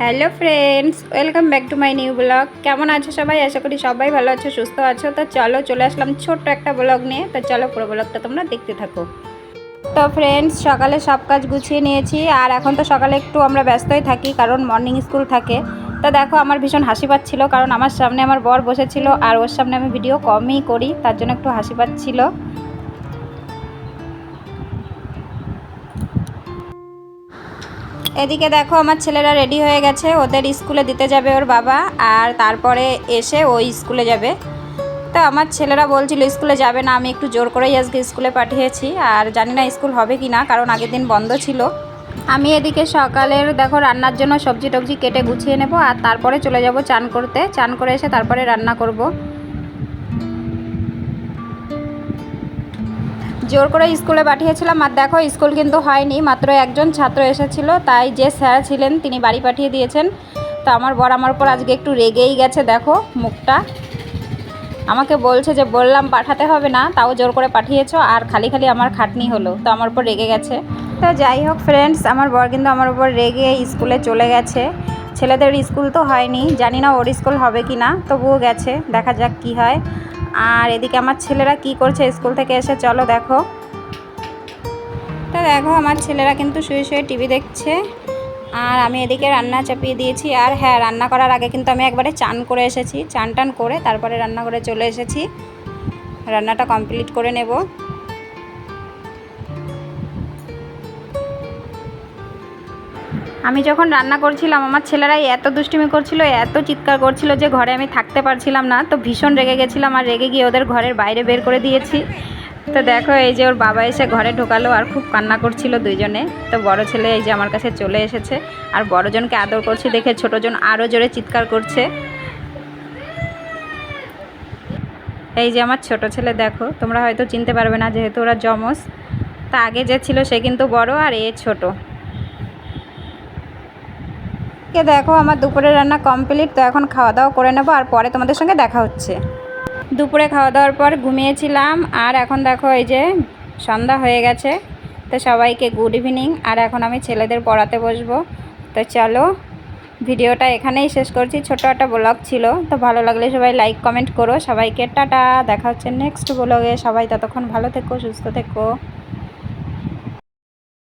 Hello friends, welcome back to my new blog. কেমন আছো সবাই? আশা করি সবাই ভালো আছো, সুস্থ আছো। তো চলো চলে আসলাম ছোট্ট একটা ব্লগ নিয়ে। তো চলো পুরো ব্লগটা তোমরা দেখতে থাকো। তো ফ্রেন্ডস, সকালে সব কাজ গুছিয়ে নিয়েছি, আর এখন তো সকালে একটু আমরা ব্যস্তই থাকি কারণ মর্নিং স্কুল থাকে। তো দেখো আমার ভীষণ হাসি পাচ্ছিল কারণ আমার সামনে আমার বর বসেছিল আর ওর সামনে আমি ভিডিও কমই করি, তার জন্য একটু হাসি পাচ্ছিল। এদিকে দেখো আমার ছেলেরা রেডি হয়ে গেছে, ওদের স্কুলে দিতে যাবে ওর বাবা, আর তারপরে এসে ওই স্কুলে যাবে। তা আমার ছেলেরা বলছিল স্কুলে যাবে না, আমি একটু জোর করেই আজকে স্কুলে পাঠিয়েছি। আর জানি না স্কুল হবে কি না, কারণ আগের দিন বন্ধ ছিল। আমি এদিকে সকালের দেখো রান্নার জন্য সবজি টবজি কেটে গুছিয়ে নেব, আর তারপরে চলে যাব চান করতে। চান করে এসে তারপরে রান্না করব। জোর করে স্কুলে পাঠিয়েছিলাম, আর দেখো স্কুল কিন্তু হয়নি, মাত্র একজন ছাত্র এসেছিল, তাই যে স্যার ছিলেন তিনি বাড়ি পাঠিয়ে দিয়েছেন। তো আমার বর আমার উপর আজকে একটু রেগেই গেছে, দেখো মুখটা। আমাকে বলছে যে বললাম পাঠাতে হবে না, তাও জোর করে পাঠিয়েছো, আর খালি খালি আমার খাটনি হলো, তো আমার উপর রেগে গেছে। তো যাই হোক ফ্রেন্ডস, আমার বর কিন্তু আমার উপর রেগে স্কুলে চলে গেছে। ছেলেদের স্কুল তো হয়নি, জানি না ওর স্কুল হবে কি না, তবুও গেছে, দেখা যাক কি হয়। আর এদিকে আমার ছেলেরা কি করছে স্কুল থেকে এসে, চলো দেখো। তো দেখো আমার ছেলেরা কিন্তু শুয়ে শুয়ে টিভি দেখছে, আর আমি এদিকে রান্না চাপিয়ে দিয়েছি। আর হ্যাঁ, রান্না করার আগে কিন্তু আমি একবারে চান করে এসেছি, চান টান করে তারপরে রান্না করে চলে এসেছি। রান্নাটা কমপ্লিট করে নেব। আমি যখন রান্না করছিলাম আমার ছেলেরাই এত দুষ্টুমি করছিল, এত চিৎকার করছিল যে ঘরে আমি থাকতে পারছিলাম না। তো ভীষণ রেগে গেছিলাম, আর রেগে গিয়ে ওদের ঘরের বাইরে বের করে দিয়েছি। তো দেখো এই যে ওর বাবা এসে ঘরে ঢোকালো, আর খুব কান্না করছিল দুইজনে। তো বড় ছেলে এই যে আমার কাছে চলে এসেছে, আর বড়জনকে আদর করছি দেখে ছোটজন আরও জোরে চিৎকার করছে। এই যে আমার ছোট ছেলে, দেখো তোমরা হয়তো চিনতে পারবে না যেহেতু ওরা যমজ। তা আগে যে ছিল সে কিন্তু বড়, আর এ ছোট। দেখো আমার দুপুরের রান্না কমপ্লিট। তো এখন খাওয়া দাওয়া করে নেবো, আর পরে তোমাদের সঙ্গে দেখা হচ্ছে। দুপুরে খাওয়া দাওয়ার পর ঘুমিয়েছিলাম, আর এখন দেখো এই যে সন্ধ্যা হয়ে গেছে। তো সবাইকে গুড ইভিনিং। আর এখন আমি ছেলেদের পড়াতে বসবো। তো চলো ভিডিওটা এখানেই শেষ করছি, ছোট একটা ব্লগ ছিল। তো ভালো লাগলে সবাই লাইক কমেন্ট করো। সবাইকে টাটা, দেখা হচ্ছে নেক্সট ব্লগে। সবাই ততক্ষণ ভালো থেকো, সুস্থ থেকো।